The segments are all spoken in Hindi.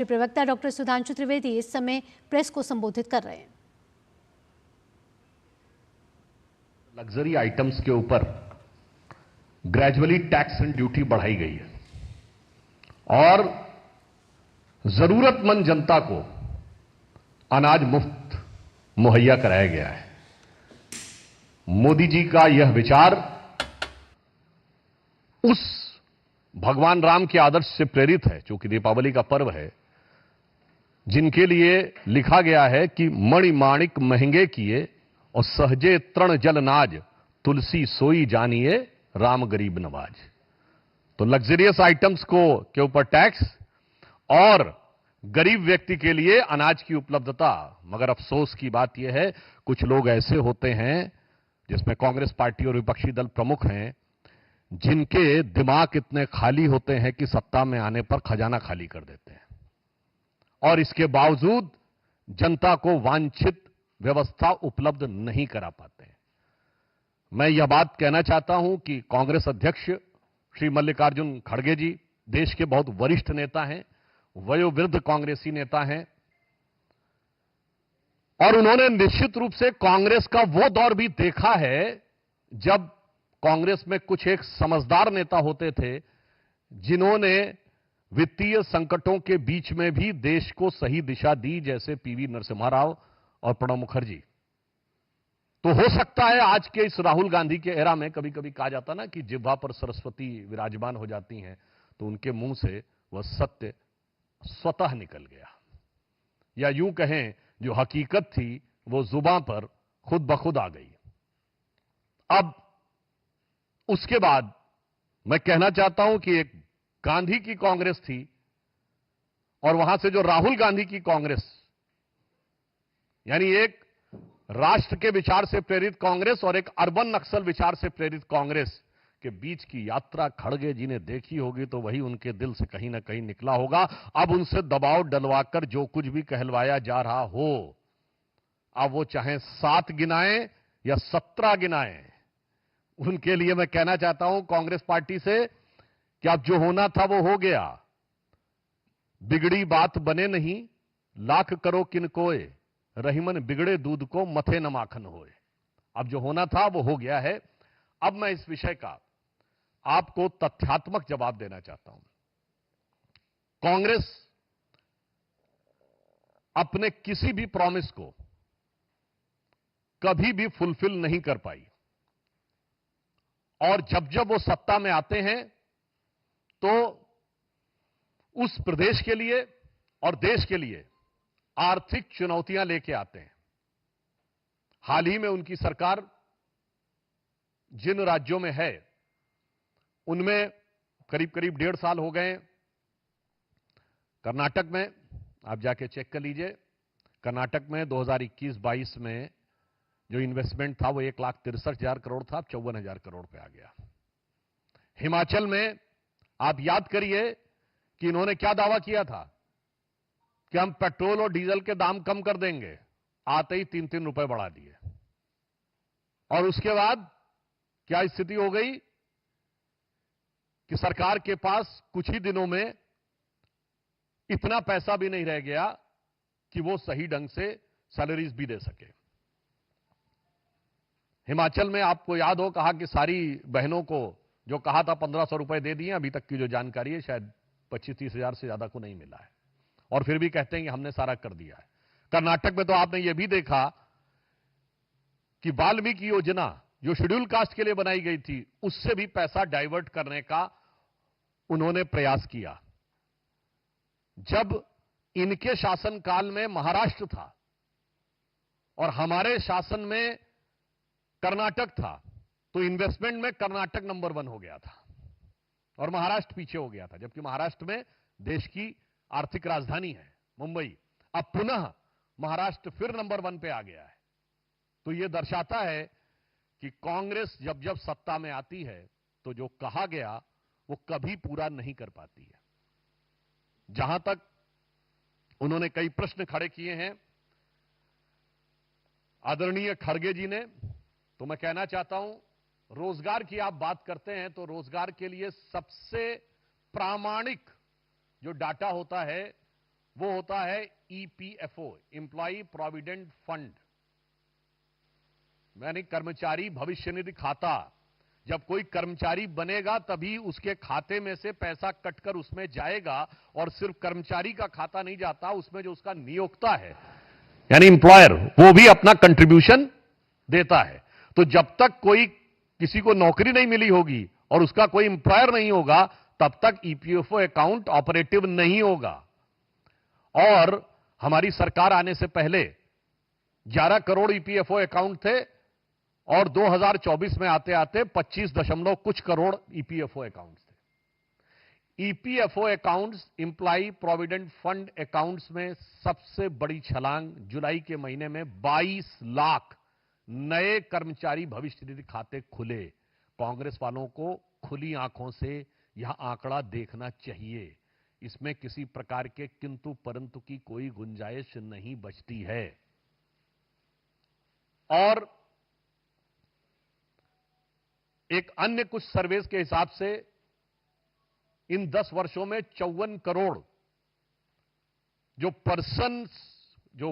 प्रवक्ता डॉक्टर सुधांशु त्रिवेदी इस समय प्रेस को संबोधित कर रहे हैं। लग्जरी आइटम्स के ऊपर ग्रेजुअली टैक्स एंड ड्यूटी बढ़ाई गई है और जरूरतमंद जनता को अनाज मुफ्त मुहैया कराया गया है। मोदी जी का यह विचार उस भगवान राम के आदर्श से प्रेरित है, जो कि दीपावली का पर्व है, जिनके लिए लिखा गया है कि मणि माणिक महंगे किए और सहजे तृण जल नाज, तुलसी सोई जानिए राम गरीब नवाज। तो लग्जरियस आइटम्स के ऊपर टैक्स और गरीब व्यक्ति के लिए अनाज की उपलब्धता। मगर अफसोस की बात यह है, कुछ लोग ऐसे होते हैं, जिसमें कांग्रेस पार्टी और विपक्षी दल प्रमुख हैं, जिनके दिमाग इतने खाली होते हैं कि सत्ता में आने पर खजाना खाली कर देते हैं और इसके बावजूद जनता को वांछित व्यवस्था उपलब्ध नहीं करा पाते हैं। मैं यह बात कहना चाहता हूं कि कांग्रेस अध्यक्ष श्री मल्लिकार्जुन खड़गे जी देश के बहुत वरिष्ठ नेता हैं, वयोवृद्ध कांग्रेसी नेता हैं और उन्होंने निश्चित रूप से कांग्रेस का वो दौर भी देखा है जब कांग्रेस में कुछ एक समझदार नेता होते थे, जिन्होंने वित्तीय संकटों के बीच में भी देश को सही दिशा दी, जैसे पीवी नरसिम्हा राव और प्रणब मुखर्जी। तो हो सकता है आज के इस राहुल गांधी के एरा में, कभी कभी कहा जाता ना कि जिह्वा पर सरस्वती विराजमान हो जाती हैं, तो उनके मुंह से वह सत्य स्वतः निकल गया, या यूं कहें जो हकीकत थी वो जुबान पर खुद ब खुद आ गई। अब उसके बाद मैं कहना चाहता हूं कि एक गांधी की कांग्रेस थी और वहां से जो राहुल गांधी की कांग्रेस, यानी एक राष्ट्र के विचार से प्रेरित कांग्रेस और एक अर्बन नक्सल विचार से प्रेरित कांग्रेस के बीच की यात्रा खड़गे जी ने देखी होगी, तो वही उनके दिल से कहीं ना कहीं निकला होगा। अब उनसे दबाव डलवाकर जो कुछ भी कहलवाया जा रहा हो, अब वो चाहे 7 गिनाएं या 17 गिनाएं, उनके लिए मैं कहना चाहता हूं कांग्रेस पार्टी से कि अब जो होना था वो हो गया। बिगड़ी बात बने नहीं, लाख करो किन कोय, रहीमन बिगड़े दूध को मथे न माखन होए। अब जो होना था वो हो गया है। अब मैं इस विषय का आपको तथ्यात्मक जवाब देना चाहता हूं। कांग्रेस अपने किसी भी प्रॉमिस को कभी भी फुलफिल नहीं कर पाई और जब जब वो सत्ता में आते हैं तो उस प्रदेश के लिए और देश के लिए आर्थिक चुनौतियां लेके आते हैं। हाल ही में उनकी सरकार जिन राज्यों में है, उनमें करीब करीब 1.5 साल हो गए। कर्नाटक में आप जाके चेक कर लीजिए, कर्नाटक में 2021-22 में जो इन्वेस्टमेंट था वो 1,63,000 करोड़ था, अब 54,000 करोड़ पे आ गया। हिमाचल में आप याद करिए कि इन्होंने क्या दावा किया था कि हम पेट्रोल और डीजल के दाम कम कर देंगे, आते ही 3-3 रुपए बढ़ा दिए। और उसके बाद क्या स्थिति हो गई कि सरकार के पास कुछ ही दिनों में इतना पैसा भी नहीं रह गया कि वो सही ढंग से सैलरीज भी दे सके। हिमाचल में आपको याद हो, कहा कि सारी बहनों को जो कहा था 1,500 रुपए दे दिए, अभी तक की जो जानकारी है शायद 25-30 हजार से ज्यादा को नहीं मिला है, और फिर भी कहते हैं कि हमने सारा कर दिया है। कर्नाटक में तो आपने यह भी देखा कि वाल्मीकि योजना जो शेड्यूल कास्ट के लिए बनाई गई थी, उससे भी पैसा डाइवर्ट करने का उन्होंने प्रयास किया। जब इनके शासनकाल में महाराष्ट्र था और हमारे शासन में कर्नाटक था, तो इन्वेस्टमेंट में कर्नाटक नंबर 1 हो गया था और महाराष्ट्र पीछे हो गया था, जबकि महाराष्ट्र में देश की आर्थिक राजधानी है मुंबई। अब पुनः महाराष्ट्र फिर नंबर 1 पे आ गया है। तो यह दर्शाता है कि कांग्रेस जब जब सत्ता में आती है तो जो कहा गया वो कभी पूरा नहीं कर पाती है। जहां तक उन्होंने कई प्रश्न खड़े किए हैं आदरणीय खड़गे जी ने, तो मैं कहना चाहता हूं, रोजगार की आप बात करते हैं तो रोजगार के लिए सबसे प्रामाणिक जो डाटा होता है वो होता है ईपीएफओ, एम्प्लॉय प्रोविडेंट फंड, यानी कर्मचारी भविष्य निधि खाता। जब कोई कर्मचारी बनेगा तभी उसके खाते में से पैसा कटकर उसमें जाएगा, और सिर्फ कर्मचारी का खाता नहीं जाता, उसमें जो उसका नियोक्ता है यानी एम्प्लॉयर, वो भी अपना कंट्रीब्यूशन देता है। तो जब तक कोई किसी को नौकरी नहीं मिली होगी और उसका कोई एम्प्लॉयर नहीं होगा, तब तक ईपीएफओ अकाउंट ऑपरेटिव नहीं होगा। और हमारी सरकार आने से पहले 11 करोड़ ईपीएफओ अकाउंट थे, और 2024 में आते आते 25 दशमलव कुछ करोड़ ईपीएफओ अकाउंट्स थे। EPFO accounts, employ provident fund accounts में सबसे बड़ी छलांग जुलाई के महीने में 22 लाख नए कर्मचारी भविष्य निधि खाते खुले। कांग्रेस वालों को खुली आंखों से यह आंकड़ा देखना चाहिए। इसमें किसी प्रकार के किंतु परंतु की कोई गुंजाइश नहीं बचती है। और एक अन्य कुछ सर्वेस के हिसाब से इन 10 वर्षों में 54 करोड़ जो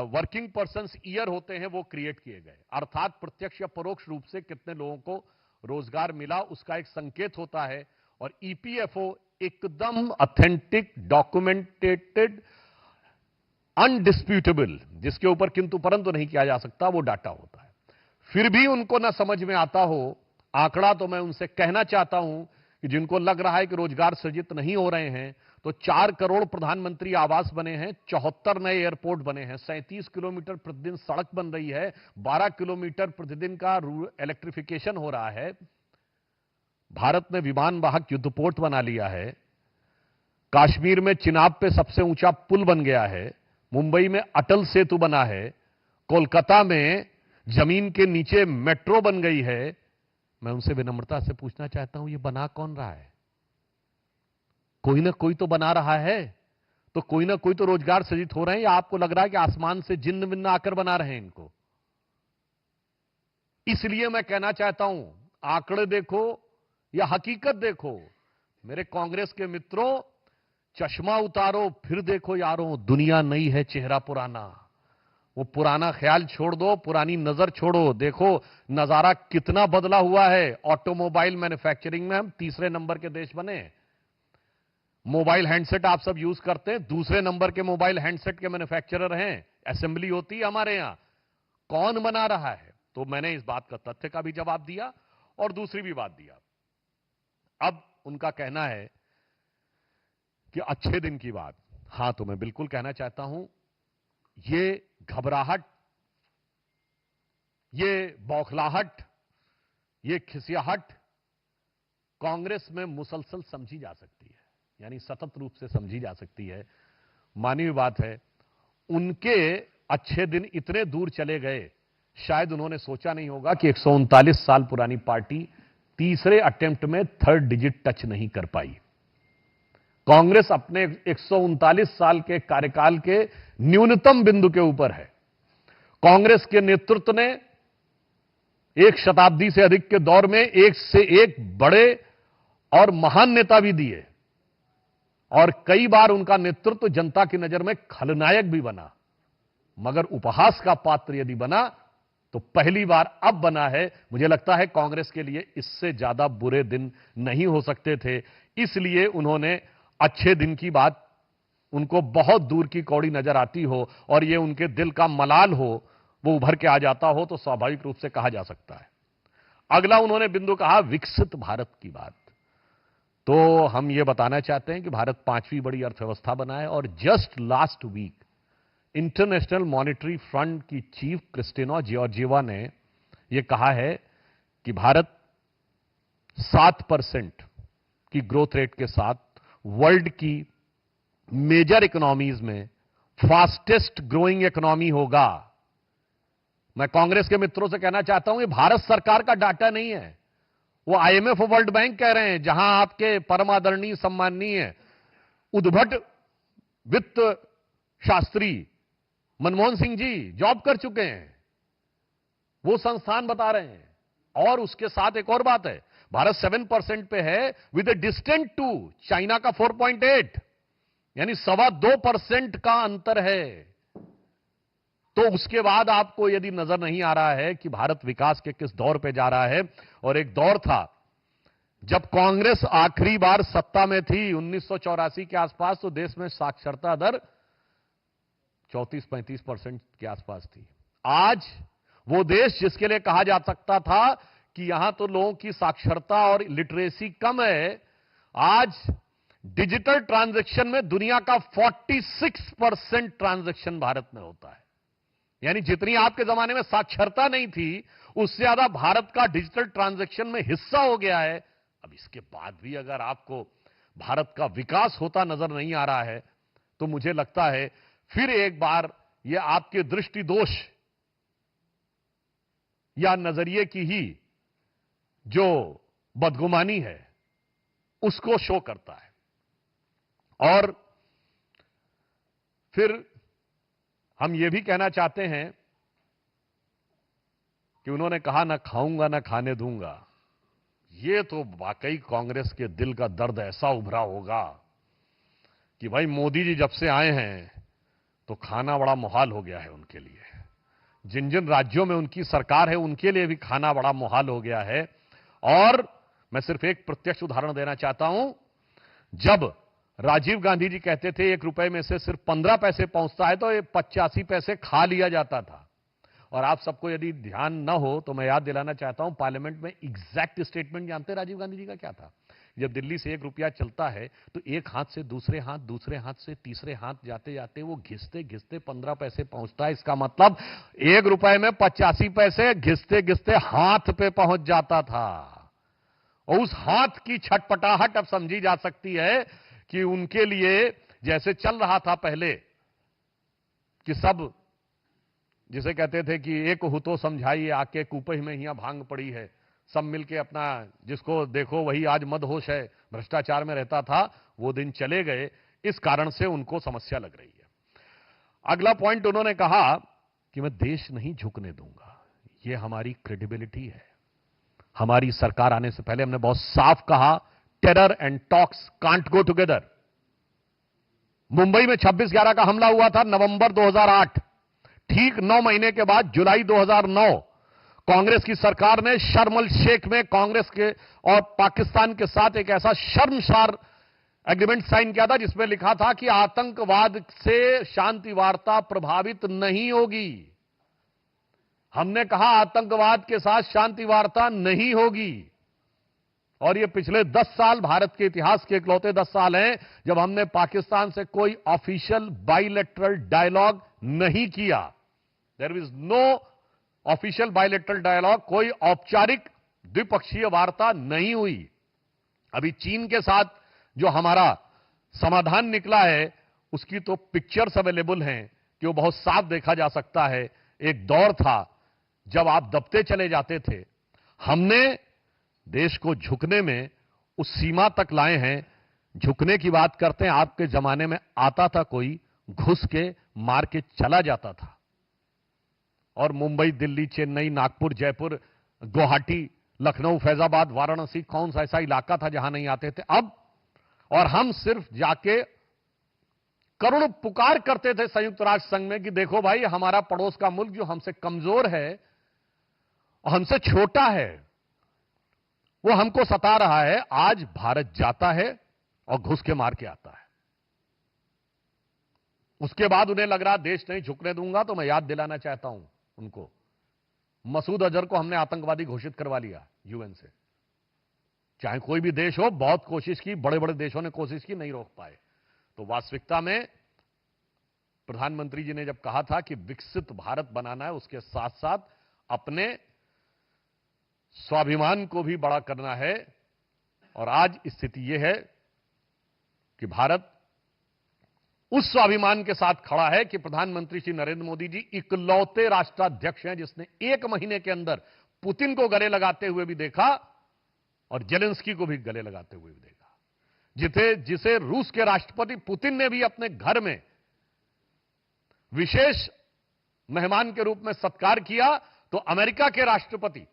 वर्किंग पर्सन्स ईयर होते हैं वो क्रिएट किए गए, अर्थात प्रत्यक्ष या परोक्ष रूप से कितने लोगों को रोजगार मिला उसका एक संकेत होता है। और ईपीएफओ एकदम ऑथेंटिक, डॉक्यूमेंटेड, अनडिस्प्यूटेबल, जिसके ऊपर किंतु परंतु नहीं किया जा सकता, वो डाटा होता है। फिर भी उनको ना समझ में आता हो आंकड़ा, तो मैं उनसे कहना चाहता हूं कि जिनको लग रहा है कि रोजगार सृजित नहीं हो रहे हैं, तो 4 करोड़ प्रधानमंत्री आवास बने हैं, 74 नए एयरपोर्ट बने हैं, 37 किलोमीटर प्रतिदिन सड़क बन रही है, 12 किलोमीटर प्रतिदिन का इलेक्ट्रिफिकेशन हो रहा है, भारत ने विमान वाहक युद्धपोत बना लिया है, कश्मीर में चिनाब पे सबसे ऊंचा पुल बन गया है, मुंबई में अटल सेतु बना है, कोलकाता में जमीन के नीचे मेट्रो बन गई है। मैं उनसे विनम्रता से पूछना चाहता हूं, ये बना कौन रहा है? कोई ना कोई तो बना रहा है, तो कोई ना कोई तो रोजगार सृजित हो रहे हैं, या आपको लग रहा है कि आसमान से जिन्न विन्न आकर बना रहे हैं इनको? इसलिए मैं कहना चाहता हूं, आंकड़े देखो या हकीकत देखो। मेरे कांग्रेस के मित्रों, चश्मा उतारो, फिर देखो यारों, दुनिया नई है, चेहरा पुराना। वो पुराना ख्याल छोड़ दो, पुरानी नजर छोड़ो, देखो नजारा कितना बदला हुआ है। ऑटोमोबाइल मैन्युफैक्चरिंग में हम 3रे नंबर के देश बने। मोबाइल हैंडसेट आप सब यूज करते हैं, 2रे नंबर के मोबाइल हैंडसेट के मैन्युफैक्चरर हैं। असेंबली होती है हमारे यहां। कौन बना रहा है? तो मैंने इस बात का तथ्य का भी जवाब दिया और दूसरी भी बात दिया। अब उनका कहना है कि अच्छे दिन की बात। हां, तो मैं बिल्कुल कहना चाहता हूं, ये घबराहट, ये बौखलाहट, ये खिसियाहट कांग्रेस में मुसलसल समझी जा सकती है, यानी सतत रूप से समझी जा सकती है। मानवीय बात है, उनके अच्छे दिन इतने दूर चले गए, शायद उन्होंने सोचा नहीं होगा कि 139 साल पुरानी पार्टी 3रे अटेम्प्ट में 3rd डिजिट टच नहीं कर पाई। कांग्रेस अपने 139 साल के कार्यकाल के न्यूनतम बिंदु के ऊपर है। कांग्रेस के नेतृत्व ने 1 शताब्दी से अधिक के दौर में एक से एक बड़े और महान नेता भी दिए, और कई बार उनका नेतृत्व जनता की नजर में खलनायक भी बना, मगर उपहास का पात्र यदि बना तो पहली बार अब बना है। मुझे लगता है कांग्रेस के लिए इससे ज्यादा बुरे दिन नहीं हो सकते थे। इसलिए उन्होंने अच्छे दिन की बात उनको बहुत दूर की कौड़ी नजर आती हो और ये उनके दिल का मलाल हो, वो उभर के आ जाता हो, तो स्वाभाविक रूप से कहा जा सकता है। अगला उन्होंने बिंदु कहा विकसित भारत की बात। तो हम ये बताना चाहते हैं कि भारत 5वीं बड़ी अर्थव्यवस्था बना है, और just last week International Monetary Fund की चीफ क्रिस्टिना जॉर्जिएवा ने यह कहा है कि भारत 7% की ग्रोथ रेट के साथ वर्ल्ड की मेजर इकोनॉमीज में फास्टेस्ट ग्रोइंग इकोनॉमी होगा। मैं कांग्रेस के मित्रों से कहना चाहता हूं, ये भारत सरकार का डाटा नहीं है, वो आईएमएफ और वर्ल्ड बैंक कह रहे हैं, जहां आपके परम आदरणीय सम्माननीय उद्भट वित्त शास्त्री मनमोहन सिंह जी जॉब कर चुके हैं, वो संस्थान बता रहे हैं। और उसके साथ एक और बात है, भारत 7% पे है with a distant to China का 4.8। यानी 2.25% का अंतर है। तो उसके बाद आपको यदि नजर नहीं आ रहा है कि भारत विकास के किस दौर पे जा रहा है, और एक दौर था जब कांग्रेस आखिरी बार सत्ता में थी 1984 के आसपास, तो देश में साक्षरता दर 34-35% के आसपास थी। आज वो देश जिसके लिए कहा जा सकता था कि यहां तो लोगों की साक्षरता और लिटरेसी कम है, आज डिजिटल ट्रांजैक्शन में दुनिया का 46% ट्रांजैक्शन भारत में होता है। यानी जितनी आपके जमाने में साक्षरता नहीं थी, उससे ज्यादा भारत का डिजिटल ट्रांजैक्शन में हिस्सा हो गया है। अब इसके बाद भी अगर आपको भारत का विकास होता नजर नहीं आ रहा है, तो मुझे लगता है फिर एक बार यह आपके दृष्टि दोष या नजरिए की ही जो बदगुमानी है उसको शो करता है। और फिर हम यह भी कहना चाहते हैं कि उन्होंने कहा ना खाऊंगा ना खाने दूंगा। यह तो वाकई कांग्रेस के दिल का दर्द ऐसा उभरा होगा कि भाई मोदी जी जब से आए हैं तो खाना बड़ा मुहाल हो गया है उनके लिए। जिन जिन राज्यों में उनकी सरकार है उनके लिए भी खाना बड़ा मुहाल हो गया है। और मैं सिर्फ एक प्रत्यक्ष उदाहरण देना चाहता हूं। जब राजीव गांधी जी कहते थे 1 रुपए में से सिर्फ 15 पैसे पहुंचता है, तो ये 85 पैसे खा लिया जाता था। और आप सबको यदि ध्यान न हो तो मैं याद दिलाना चाहता हूं, पार्लियामेंट में एग्जैक्ट स्टेटमेंट जानते हैं राजीव गांधी जी का क्या था? जब दिल्ली से 1 रुपया चलता है तो एक हाथ से दूसरे हाथ से तीसरे हाथ जाते जाते वो घिसते घिसते 15 पैसे पहुंचता है। इसका मतलब 1 रुपए में 85 पैसे घिसते घिसते हाथ पे पहुंच जाता था। और उस हाथ की छटपटाहट अब समझी जा सकती है कि उनके लिए जैसे चल रहा था पहले कि सब जिसे कहते थे कि एक हो तो समझाइए आके कूपही में हियां भांग पड़ी है, सब मिलके अपना जिसको देखो वही आज मदहोश है, भ्रष्टाचार में रहता था, वो दिन चले गए। इस कारण से उनको समस्या लग रही है। अगला पॉइंट उन्होंने कहा कि मैं देश नहीं झुकने दूंगा, ये हमारी क्रेडिबिलिटी है। हमारी सरकार आने से पहले हमने बहुत साफ कहा terror and talks can't go together. Mumbai में 26/11 का हमला हुआ था नवंबर 2008। ठीक 9 महीने के बाद जुलाई 2009 कांग्रेस की सरकार ने शर्म अल शेख में कांग्रेस के और पाकिस्तान के साथ एक ऐसा शर्मसार एग्रीमेंट साइन किया था जिसमें लिखा था कि आतंकवाद से शांति वार्ता प्रभावित नहीं होगी। हमने कहा आतंकवाद के साथ शांति वार्ता नहीं होगी। और ये पिछले 10 साल भारत के इतिहास के इकलौते 10 साल हैं जब हमने पाकिस्तान से कोई ऑफिशियल बाइलेटरल डायलॉग नहीं किया। There is no official bilateral dialogue, कोई औपचारिक द्विपक्षीय वार्ता नहीं हुई। अभी चीन के साथ जो हमारा समाधान निकला है उसकी तो पिक्चर्स अवेलेबल हैं कि वो बहुत साफ देखा जा सकता है। एक दौर था जब आप दबते चले जाते थे, हमने देश को झुकने में उस सीमा तक लाए हैं। झुकने की बात करते हैं, आपके जमाने में आता था कोई घुस के मार के चला जाता था। और मुंबई, दिल्ली, चेन्नई, नागपुर, जयपुर, गुवाहाटी, लखनऊ, फैजाबाद, वाराणसी, कौन सा ऐसा इलाका था जहां नहीं आते थे? अब और हम सिर्फ जाके करुण पुकार करते थे संयुक्त राष्ट्र संघ में कि देखो भाई हमारा पड़ोस का मुल्क जो हमसे कमजोर है और हमसे छोटा है वो हमको सता रहा है। आज भारत जाता है और घुस के मार के आता है। उसके बाद उन्हें लग रहा देश नहीं झुकने दूंगा। तो मैं याद दिलाना चाहता हूं उनको, मसूद अजहर को हमने आतंकवादी घोषित करवा लिया यूएन से। चाहे कोई भी देश हो, बहुत कोशिश की, बड़े बड़े देशों ने कोशिश की, नहीं रोक पाए। तो वास्तविकता में प्रधानमंत्री जी ने जब कहा था कि विकसित भारत बनाना है, उसके साथ साथ अपने स्वाभिमान को भी बड़ा करना है। और आज स्थिति यह है कि भारत उस स्वाभिमान के साथ खड़ा है कि प्रधानमंत्री श्री नरेंद्र मोदी जी इकलौते राष्ट्राध्यक्ष हैं जिसने 1 महीने के अंदर पुतिन को गले लगाते हुए भी देखा और जेलेंस्की को भी गले लगाते हुए भी देखा। जिसे रूस के राष्ट्रपति पुतिन ने भी अपने घर में विशेष मेहमान के रूप में सत्कार किया, तो अमेरिका के राष्ट्रपति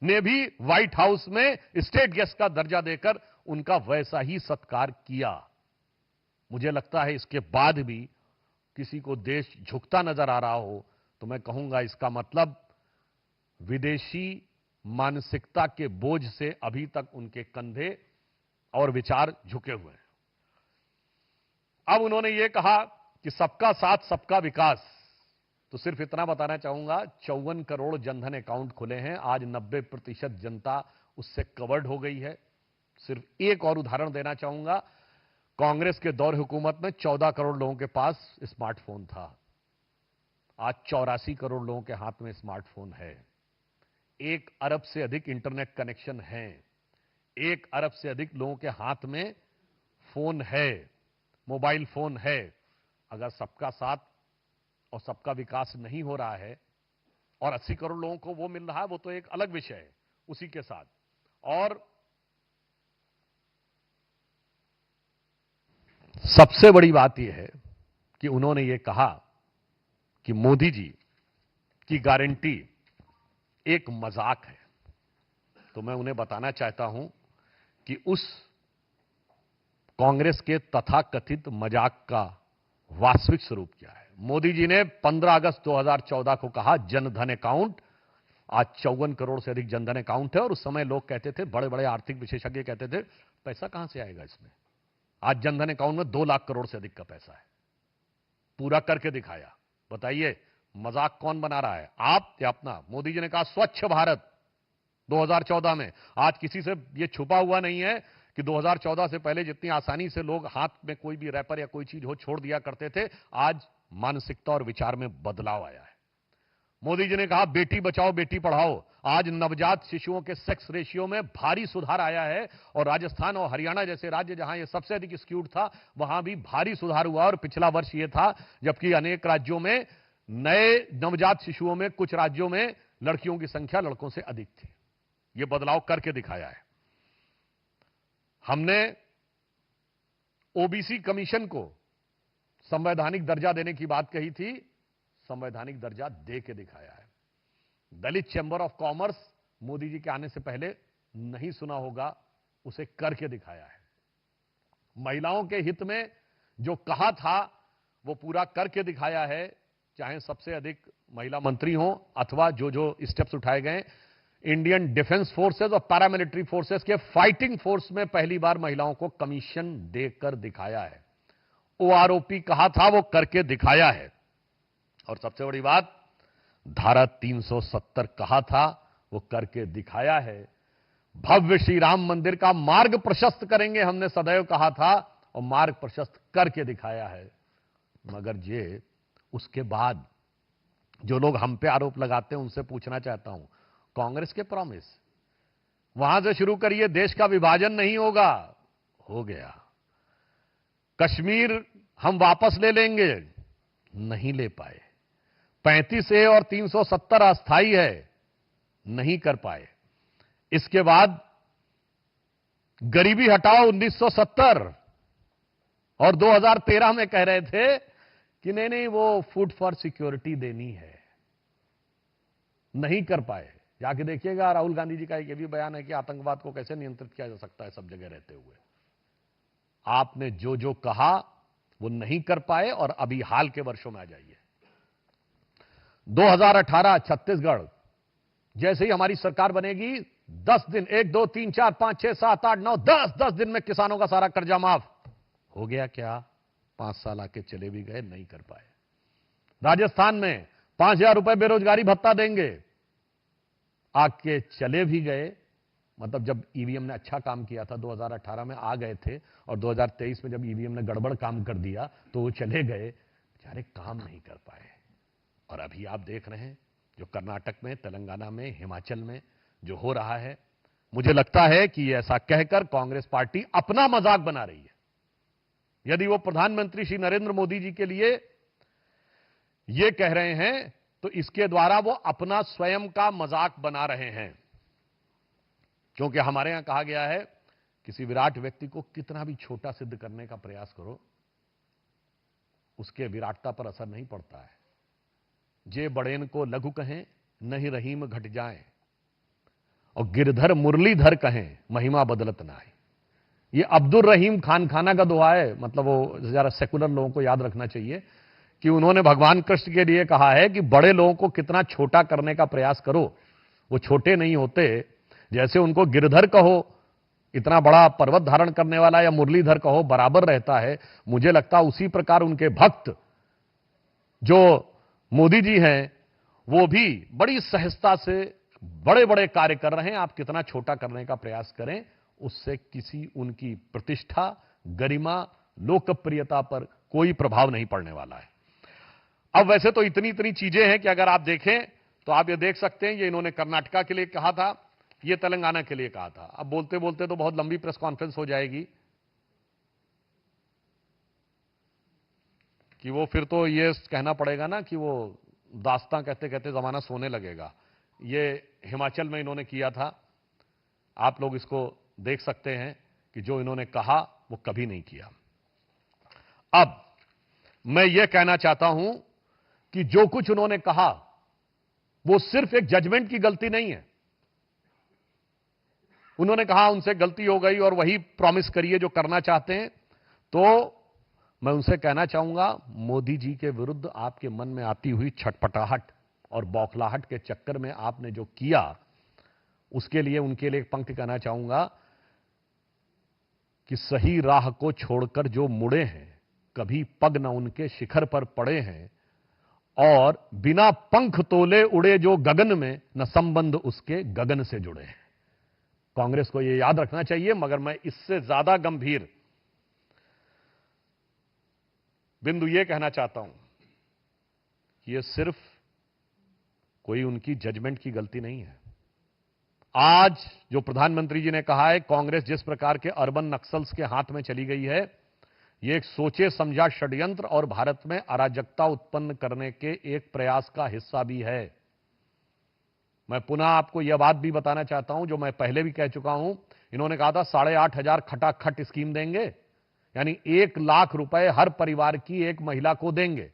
ने भी व्हाइट हाउस में स्टेट गेस्ट का दर्जा देकर उनका वैसा ही सत्कार किया। मुझे लगता है इसके बाद भी किसी को देश झुकता नजर आ रहा हो तो मैं कहूंगा इसका मतलब विदेशी मानसिकता के बोझ से अभी तक उनके कंधे और विचार झुके हुए हैं। अब उन्होंने ये कहा कि सबका साथ सबका विकास, तो सिर्फ इतना बताना चाहूंगा 54 करोड़ जनधन अकाउंट खुले हैं, आज 90% जनता उससे कवर्ड हो गई है। सिर्फ एक और उदाहरण देना चाहूंगा, कांग्रेस के दौर हुकूमत में 14 करोड़ लोगों के पास स्मार्टफोन था, आज 84 करोड़ लोगों के हाथ में स्मार्टफोन है। 1 अरब से अधिक इंटरनेट कनेक्शन है, 1 अरब से अधिक लोगों के हाथ में फोन है, मोबाइल फोन है। अगर सबका साथ और सबका विकास नहीं हो रहा है और 80 करोड़ लोगों को वो मिल रहा है, वो तो एक अलग विषय है उसी के साथ। और सबसे बड़ी बात यह है कि उन्होंने ये कहा कि मोदी जी की गारंटी एक मजाक है। तो मैं उन्हें बताना चाहता हूं कि उस कांग्रेस के तथाकथित मजाक का वास्तविक स्वरूप क्या है। मोदी जी ने 15 अगस्त 2014 को कहा जनधन अकाउंट, आज 54 करोड़ से अधिक जनधन अकाउंट है। और उस समय लोग कहते थे, बड़े बड़े आर्थिक विशेषज्ञ कहते थे, पैसा कहां से आएगा इसमें। आज जनधन अकाउंट में 2 लाख करोड़ से अधिक का पैसा है, पूरा करके दिखाया। बताइए मजाक कौन बना रहा है, आप या अपना। मोदी जी ने कहा स्वच्छ भारत 2014 में, आज किसी से यह छुपा हुआ नहीं है कि 2014 से पहले जितनी आसानी से लोग हाथ में कोई भी रैपर या कोई चीज हो छोड़ दिया करते थे, आज मानसिकता और विचार में बदलाव आया है। मोदी जी ने कहा बेटी बचाओ बेटी पढ़ाओ, आज नवजात शिशुओं के सेक्स रेशियो में भारी सुधार आया है। और राजस्थान और हरियाणा जैसे राज्य जहां यह सबसे अधिक स्क्यूड था, वहां भी भारी सुधार हुआ। और पिछला वर्ष यह था जबकि अनेक राज्यों में नए नवजात शिशुओं में, कुछ राज्यों में लड़कियों की संख्या लड़कों से अधिक थी। यह बदलाव करके दिखाया है। हमने ओबीसी कमीशन को संवैधानिक दर्जा देने की बात कही थी, संवैधानिक दर्जा दे के दिखाया है। दलित chamber of commerce Modi ji के आने से पहले नहीं सुना होगा, उसे करके दिखाया है। महिलाओं के हित में जो कहा था वो पूरा करके दिखाया है, चाहे सबसे अधिक महिला मंत्री हो अथवा जो जो स्टेप्स उठाए गए। इंडियन डिफेंस फोर्सेस और पैरामिलिट्री फोर्सेस के फाइटिंग फोर्स में पहली बार महिलाओं को कमीशन देकर दिखाया है। ओआरओपी कहा था, वो करके दिखाया है। और सबसे बड़ी बात, धारा 370 कहा था, वो करके दिखाया है। भव्य श्री राम मंदिर का मार्ग प्रशस्त करेंगे, हमने सदैव कहा था, और मार्ग प्रशस्त करके दिखाया है। मगर ये उसके बाद जो लोग हम पे आरोप लगाते हैं उनसे पूछना चाहता हूं, कांग्रेस के प्रॉमिस वहां से शुरू करिए, देश का विभाजन नहीं होगा, हो गया। कश्मीर हम वापस ले लेंगे, नहीं ले पाए। 35A और 370 अस्थाई है, नहीं कर पाए। इसके बाद गरीबी हटाओ 1970 और 2013 में कह रहे थे कि नहीं नहीं वो फूड फॉर सिक्योरिटी देनी है, नहीं कर पाए। जाके देखिएगा, राहुल गांधी जी का एक ये भी बयान है कि आतंकवाद को कैसे नियंत्रित किया जा सकता है सब जगह रहते हुए। आपने जो जो कहा वो नहीं कर पाए। और अभी हाल के वर्षों में आ जाइए, 2018 छत्तीसगढ़, जैसे ही हमारी सरकार बनेगी 10 दिन, 1 2 3 4 5 6 7 8 9 10 दिन में किसानों का सारा कर्जा माफ हो गया। क्या 5 साल आके चले भी गए, नहीं कर पाए। राजस्थान में 5,000 रुपए बेरोजगारी भत्ता देंगे, आके चले भी गए। मतलब जब ईवीएम ने अच्छा काम किया था 2018 में आ गए थे, और 2023 में जब ईवीएम ने गड़बड़ काम कर दिया तो वो चले गए, बेचारे काम नहीं कर पाए। और अभी आप देख रहे हैं जो कर्नाटक में, तेलंगाना में, हिमाचल में जो हो रहा है, मुझे लगता है कि ऐसा कहकर कांग्रेस पार्टी अपना मजाक बना रही है। यदि वो प्रधानमंत्री श्री नरेंद्र मोदी जी के लिए ये कह रहे हैं तो इसके द्वारा वो अपना स्वयं का मजाक बना रहे हैं। क्योंकि हमारे यहां कहा गया है, किसी विराट व्यक्ति को कितना भी छोटा सिद्ध करने का प्रयास करो, उसके विराटता पर असर नहीं पड़ता है। जे बड़ेन को लघु कहें, नहीं रहीम घट जाए, और गिरधर मुरलीधर कहें, महिमा बदलत ना है। ये अब्दुल रहीम खान खाना का दुआ है, मतलब वो जरा सेकुलर लोगों को याद रखना चाहिए कि उन्होंने भगवान कृष्ण के लिए कहा है कि बड़े लोगों को कितना छोटा करने का प्रयास करो, वो छोटे नहीं होते। जैसे उनको गिरधर कहो, इतना बड़ा पर्वत धारण करने वाला, या मुरलीधर कहो, बराबर रहता है। मुझे लगता उसी प्रकार उनके भक्त जो मोदी जी हैं, वो भी बड़ी सहजता से बड़े बड़े कार्य कर रहे हैं। आप कितना छोटा करने का प्रयास करें, उससे किसी उनकी प्रतिष्ठा, गरिमा, लोकप्रियता पर कोई प्रभाव नहीं पड़ने वाला है। अब वैसे तो इतनी इतनी चीजें हैं कि अगर आप देखें तो आप ये देख सकते हैं, ये इन्होंने कर्नाटका के लिए कहा था, ये तेलंगाना के लिए कहा था। अब बोलते बोलते तो बहुत लंबी प्रेस कॉन्फ्रेंस हो जाएगी कि वो फिर तो ये कहना पड़ेगा ना कि वो दास्तां कहते कहते जमाना सोने लगेगा। ये हिमाचल में इन्होंने किया था, आप लोग इसको देख सकते हैं कि जो इन्होंने कहा वो कभी नहीं किया। अब मैं ये कहना चाहता हूं कि जो कुछ उन्होंने कहा वो सिर्फ एक जजमेंट की गलती नहीं है। उन्होंने कहा उनसे गलती हो गई और वही प्रॉमिस करिए जो करना चाहते हैं, तो मैं उनसे कहना चाहूंगा, मोदी जी के विरुद्ध आपके मन में आती हुई छटपटाहट और बौखलाहट के चक्कर में आपने जो किया, उसके लिए उनके लिए एक पंक्ति कहना चाहूंगा कि सही राह को छोड़कर जो मुड़े हैं, कभी पग न उनके शिखर पर पड़े हैं, और बिना पंख तोले उड़े जो गगन में, न संबंध उसके गगन से जुड़े हैं। कांग्रेस को यह याद रखना चाहिए। मगर मैं इससे ज्यादा गंभीर बिंदु यह कहना चाहता हूं कि यह सिर्फ कोई उनकी जजमेंट की गलती नहीं है। आज जो प्रधानमंत्री जी ने कहा है, कांग्रेस जिस प्रकार के अर्बन नक्सल्स के हाथ में चली गई है, यह एक सोचे समझा षड्यंत्र और भारत में अराजकता उत्पन्न करने के एक प्रयास का हिस्सा भी है। मैं पुनः आपको यह बात भी बताना चाहता हूं जो मैं पहले भी कह चुका हूं। इन्होंने कहा था 8,500 खटाखट स्कीम देंगे, यानी 1 लाख रुपए हर परिवार की एक महिला को देंगे।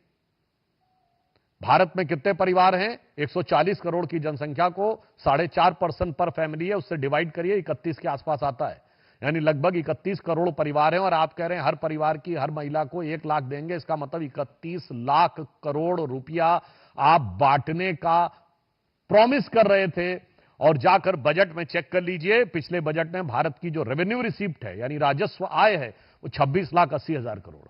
भारत में कितने परिवार हैं? 140 करोड़ की जनसंख्या को 4.5% पर फैमिली है, उससे डिवाइड करिए, 31 के आसपास आता है, यानी लगभग 31 करोड़ परिवार हैं। और आप कह रहे हैं हर परिवार की हर महिला को 1 लाख देंगे। इसका मतलब 31 लाख करोड़ रुपया आप बांटने का प्रॉमिस कर रहे थे। और जाकर बजट में चेक कर लीजिए, पिछले बजट में भारत की जो रेवेन्यू रिसीप्ट है, यानी राजस्व आय है, वो 26,80,000 करोड़,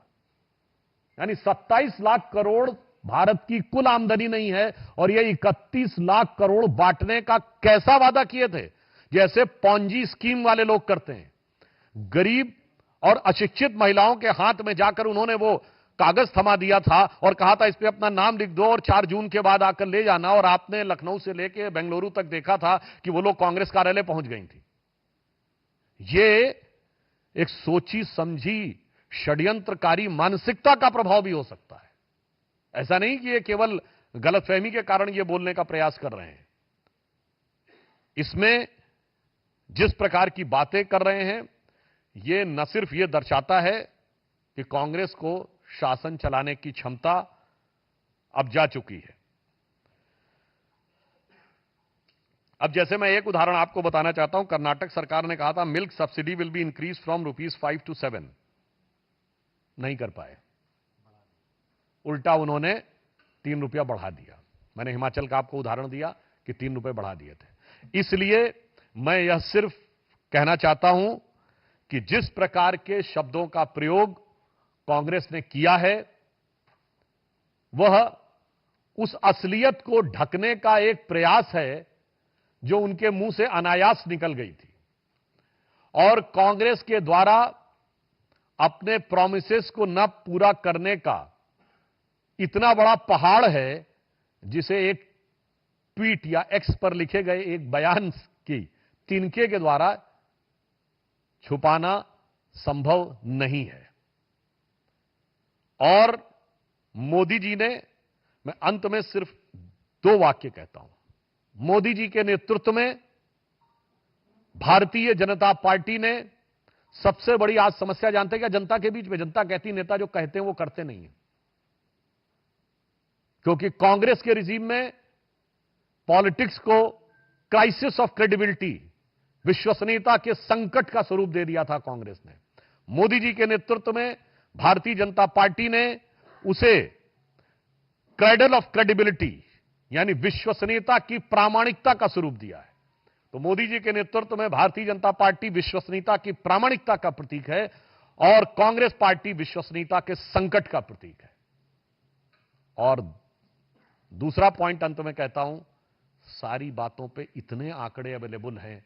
यानी 27 लाख करोड़ भारत की कुल आमदनी नहीं है। और ये 31 लाख करोड़ बांटने का कैसा वादा किए थे? जैसे पॉन्जी स्कीम वाले लोग करते हैं। गरीब और अशिक्षित महिलाओं के हाथ में जाकर उन्होंने वो कागज थमा दिया था और कहा था इस पे अपना नाम लिख दो और 4 जून के बाद आकर ले जाना। और आपने लखनऊ से लेकर बेंगलुरु तक देखा था कि वो लोग कांग्रेस कार्यालय पहुंच गई थी। ये एक सोची समझी षड्यंत्रकारी मानसिकता का प्रभाव भी हो सकता है। ऐसा नहीं कि ये केवल गलतफहमी के कारण ये बोलने का प्रयास कर रहे हैं। इसमें जिस प्रकार की बातें कर रहे हैं, ये न सिर्फ ये दर्शाता है कि कांग्रेस को शासन चलाने की क्षमता अब जा चुकी है। अब जैसे मैं एक उदाहरण आपको बताना चाहता हूं, कर्नाटक सरकार ने कहा था milk subsidy will be increase from ₹5 to 7, नहीं कर पाए, उल्टा उन्होंने ₹3 बढ़ा दिया। मैंने हिमाचल का आपको उदाहरण दिया कि ₹3 बढ़ा दिए थे। इसलिए मैं यह सिर्फ कहना चाहता हूं कि जिस प्रकार के शब्दों का प्रयोग कांग्रेस ने किया है, वह उस असलियत को ढकने का एक प्रयास है जो उनके मुंह से अनायास निकल गई थी। और कांग्रेस के द्वारा अपने प्रॉमिसेस को न पूरा करने का इतना बड़ा पहाड़ है, जिसे एक ट्वीट या एक्स पर लिखे गए एक बयान की तिनके के द्वारा छुपाना संभव नहीं है। और मोदी जी ने, मैं अंत में सिर्फ 2 वाक्य कहता हूं। मोदी जी के नेतृत्व में भारतीय जनता पार्टी ने सबसे बड़ी आज समस्या जानते हैं क्या? जनता के बीच में जनता कहती नेता जो कहते हैं वो करते नहीं है। क्योंकि कांग्रेस के रिजीम में पॉलिटिक्स को क्राइसिस ऑफ क्रेडिबिलिटी, विश्वसनीयता के संकट का स्वरूप दे दिया था कांग्रेस ने। मोदी जी के नेतृत्व में भारतीय जनता पार्टी ने उसे क्रेडल ऑफ क्रेडिबिलिटी यानी विश्वसनीयता की प्रामाणिकता का स्वरूप दिया है। तो मोदी जी के नेतृत्व में भारतीय जनता पार्टी विश्वसनीयता की प्रामाणिकता का प्रतीक है और कांग्रेस पार्टी विश्वसनीयता के संकट का प्रतीक है। और दूसरा पॉइंट अंत में कहता हूं, सारी बातों पे इतने आंकड़े अवेलेबल हैं,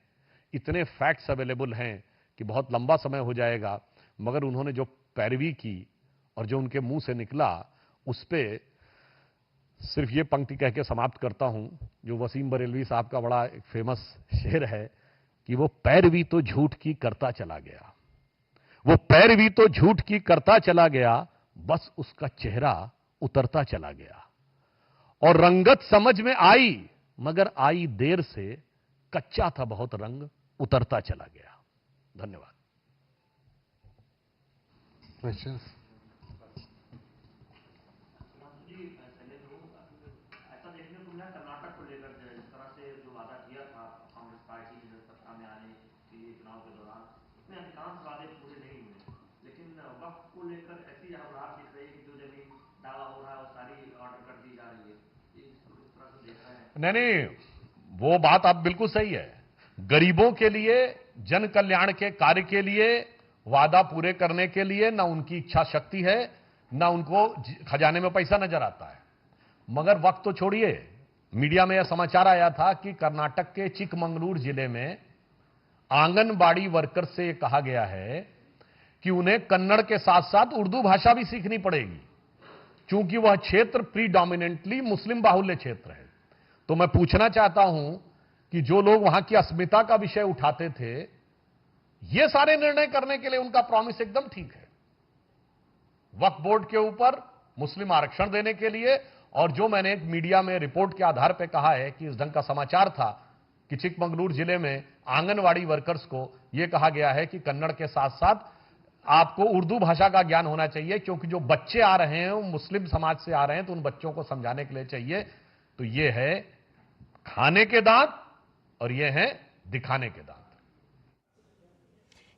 इतने फैक्ट्स अवेलेबल हैं कि बहुत लंबा समय हो जाएगा, मगर उन्होंने जो पैरवी की और जो उनके मुंह से निकला उस पे सिर्फ ये पंक्ति कह के समाप्त करता हूं, जो वसीम बरेलवी साहब का बड़ा एक फेमस शेर है कि वो पैरवी तो झूठ की करता चला गया, वो पैरवी तो झूठ की करता चला गया, बस उसका चेहरा उतरता चला गया और रंगत समझ में आई मगर आई देर से, कच्चा था बहुत रंग उतरता चला गया। धन्यवाद। क्वेश्चंस? ऐसा देखने को मिला कर्नाटक को लेकर जिस तरह से जो वादा किया था कांग्रेस पार्टी ने सत्ता में आने के चुनाव के दौरान, उसमें अधिकांश वादे पूरे नहीं हुए, लेकिन वक्त को लेकर ऐसी हड़बड़ाहट दिख रही है कि जो जमीन दावा हो रहा है वो सारी ऑर्डर कर दी जा रही है। इस तरह से देख रहे हैं? नहीं, वो बात आप बिल्कुल सही है। गरीबों के लिए, जन कल्याण के कार्य के लिए, वादा पूरे करने के लिए ना उनकी इच्छा शक्ति है, ना उनको खजाने में पैसा नजर आता है। मगर वक्त तो छोड़िए, मीडिया में यह समाचार आया था कि कर्नाटक के चिकमंगलूर जिले में आंगनबाड़ी वर्कर से यह कहा गया है कि उन्हें कन्नड़ के साथ साथ उर्दू भाषा भी सीखनी पड़ेगी, क्योंकि वह क्षेत्र प्रीडोमिनेंटली मुस्लिम बाहुल्य क्षेत्र है। तो मैं पूछना चाहता हूं कि जो लोग वहां की अस्मिता का विषय उठाते थे, ये सारे निर्णय करने के लिए उनका प्रॉमिस एकदम ठीक है। वक्फ बोर्ड के ऊपर मुस्लिम आरक्षण देने के लिए, और जो मैंने एक मीडिया में रिपोर्ट के आधार पर कहा है कि इस ढंग का समाचार था कि चिकमंगलूर जिले में आंगनवाड़ी वर्कर्स को यह कहा गया है कि कन्नड़ के साथ साथ आपको उर्दू भाषा का ज्ञान होना चाहिए, क्योंकि जो बच्चे आ रहे हैं वो मुस्लिम समाज से आ रहे हैं, तो उन बच्चों को समझाने के लिए चाहिए। तो ये है खाने के दांत और ये है दिखाने के दांत।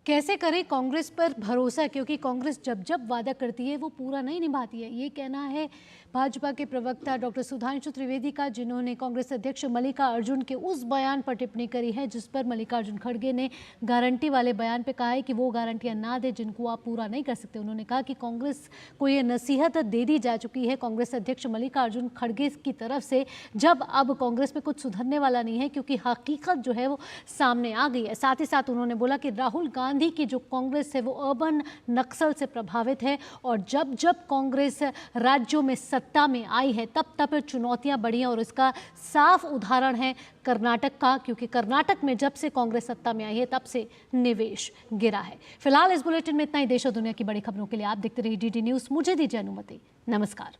कैसे करें कांग्रेस पर भरोसा, क्योंकि कांग्रेस जब जब वादा करती है वो पूरा नहीं निभाती है। ये कहना है भाजपा के प्रवक्ता डॉक्टर सुधांशु त्रिवेदी का, जिन्होंने कांग्रेस अध्यक्ष मल्लिकार्जुन के उस बयान पर टिप्पणी करी है जिस पर मल्लिकार्जुन खड़गे ने गारंटी वाले बयान पे कहा है कि वो गारंटियां ना दे जिनको आप पूरा नहीं कर सकते। उन्होंने कहा कि कांग्रेस को ये नसीहत दे दी जा चुकी है कांग्रेस अध्यक्ष मल्लिकार्जुन खड़गे की तरफ से, जब अब कांग्रेस में कुछ सुधरने वाला नहीं है, क्योंकि हकीकत जो है वो सामने आ गई है। साथ ही साथ उन्होंने बोला कि राहुल गांधी की जो कांग्रेस है वो अर्बन नक्सल से प्रभावित है, और जब जब कांग्रेस राज्यों में सत्ता में आई है तब तब चुनौतियां बढ़ी हैं, और इसका साफ उदाहरण है कर्नाटक का, क्योंकि कर्नाटक में जब से कांग्रेस सत्ता में आई है तब से निवेश गिरा है। फिलहाल इस बुलेटिन में इतना ही। देश और दुनिया की बड़ी खबरों के लिए आप देखते रहिए डीडी न्यूज़। मुझे दीजिए अनुमति। नमस्कार।